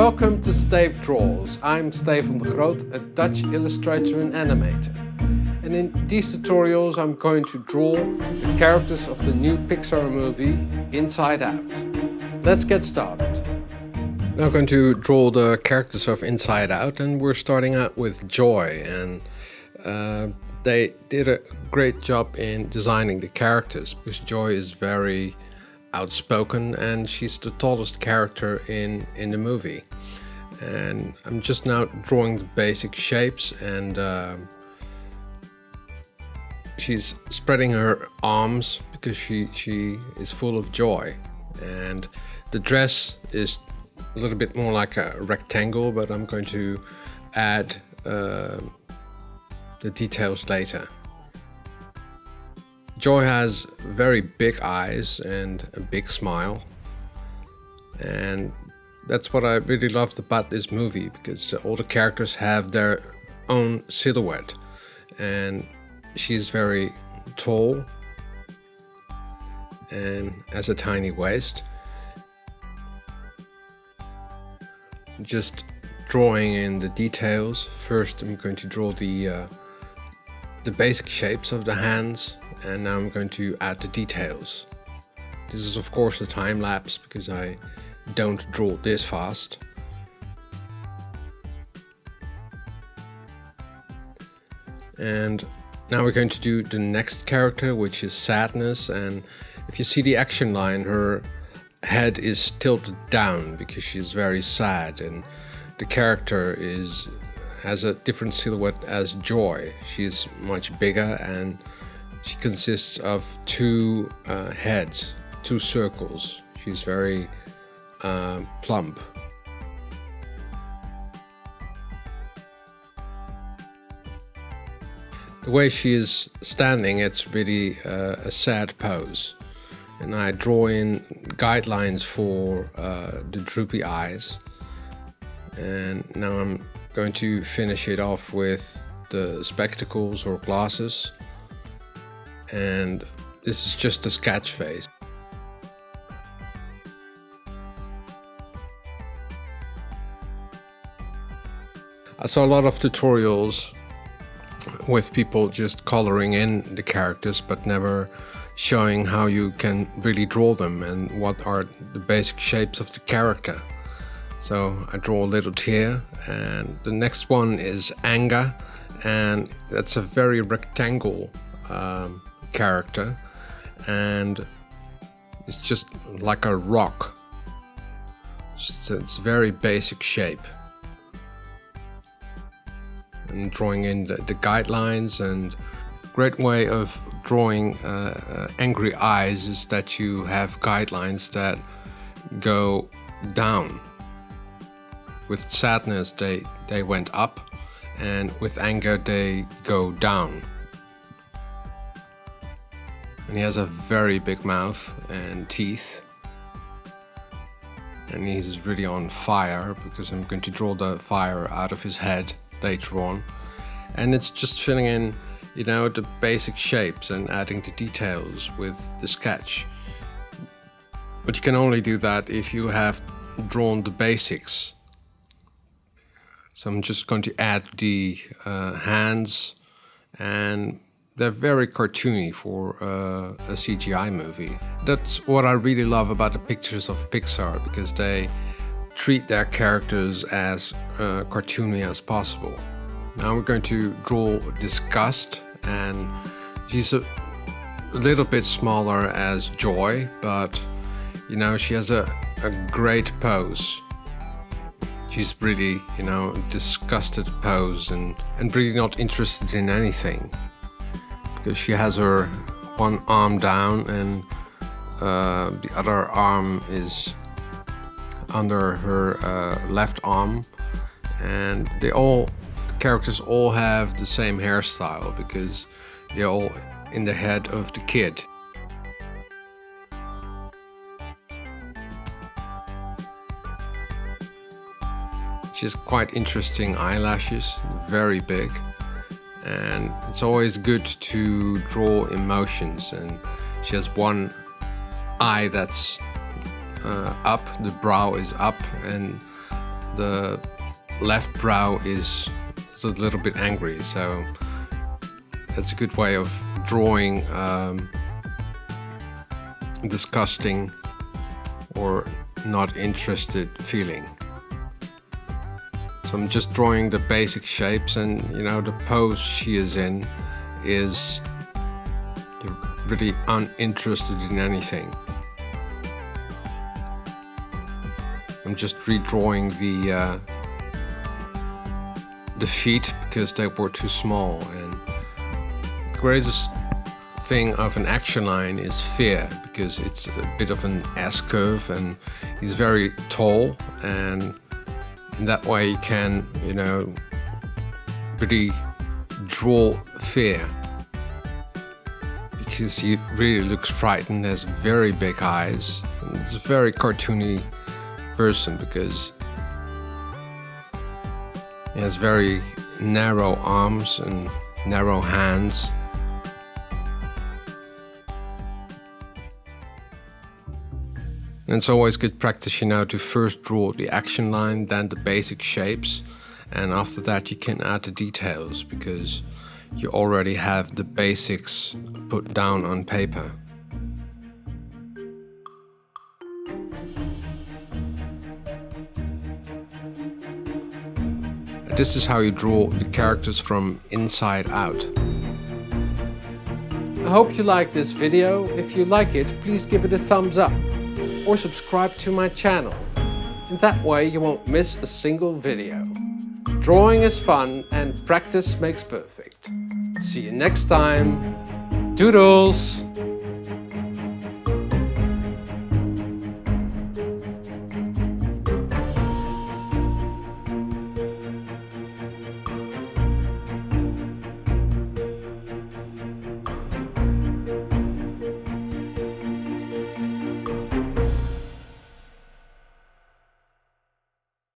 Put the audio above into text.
Welcome to Stayf DRAWS. I'm Stefan de Groot, a Dutch illustrator and animator. And in these tutorials I'm going to draw the characters of the new Pixar movie Inside Out. Let's get started. Now I'm going to draw the characters of Inside Out, and we're starting out with Joy, and they did a great job in designing the characters because Joy is very outspoken and she's the tallest character in the movie. And I'm just now drawing the basic shapes, and she's spreading her arms because she is full of joy. And the dress is a little bit more like a rectangle, but I'm going to add the details later. Joy has very big eyes and a big smile, and that's what I really loved about this movie, because all the characters have their own silhouette, and she's very tall and has a tiny waist. Just drawing in the details. First I'm going to draw the basic shapes of the hands, and now I'm going to add the details. This is of course a time lapse because I don't draw this fast. And now we're going to do the next character, which is Sadness, and if you see the action line, her head is tilted down because she's very sad, and the character has a different silhouette as Joy. She's much bigger, and she consists of two heads, two circles. She's very plump. The way she is standing, it's really a sad pose. And I draw in guidelines for the droopy eyes. And now I'm going to finish it off with the spectacles or glasses. And this is just a sketch phase. I saw a lot of tutorials with people just coloring in the characters but never showing how you can really draw them and what are the basic shapes of the character. So I draw a little tear, and the next one is Anger, and that's a very rectangle character, and it's just like a rock. So it's very basic shape. And drawing in the guidelines, and great way of drawing angry eyes is that you have guidelines that go down. With Sadness they went up, and with Anger they go down. And he has a very big mouth and teeth, and he's really on fire because I'm going to draw the fire out of his head later on. And it's just filling in, you know, the basic shapes and adding the details with the sketch. But you can only do that if you have drawn the basics. So I'm just going to add the hands, and they're very cartoony for a CGI movie. That's what I really love about the pictures of Pixar, because they treat their characters as cartoony as possible. Now we're going to draw Disgust, and she's a little bit smaller as Joy, but you know, she has a great pose. She's really, you know, disgusted pose and really not interested in anything, because she has her one arm down and the other arm is under her left arm, and the characters all have the same hairstyle because they're all in the head of the kid. She has quite interesting eyelashes, very big, and it's always good to draw emotions, and she has one eye that's up, the brow is up, and the left brow is a little bit angry, so that's a good way of drawing disgusting or not interested feeling. So I'm just drawing the basic shapes, and you know, the pose she is in is really uninterested in anything. I'm just redrawing the feet because they were too small, and the greatest thing of an action line is fear, because it's a bit of an S-curve and he's very tall, and in that way you can, you know, really draw fear, because he really looks frightened, has very big eyes, and it's a very cartoony person because he has very narrow arms and narrow hands. And it's always good practice, you know, to first draw the action line, then the basic shapes, and after that you can add the details because you already have the basics put down on paper. This is how you draw the characters from inside out. I hope you like this video. If you like it, please give it a thumbs up or subscribe to my channel. In that way you won't miss a single video. Drawing is fun and practice makes perfect. See you next time. Doodles!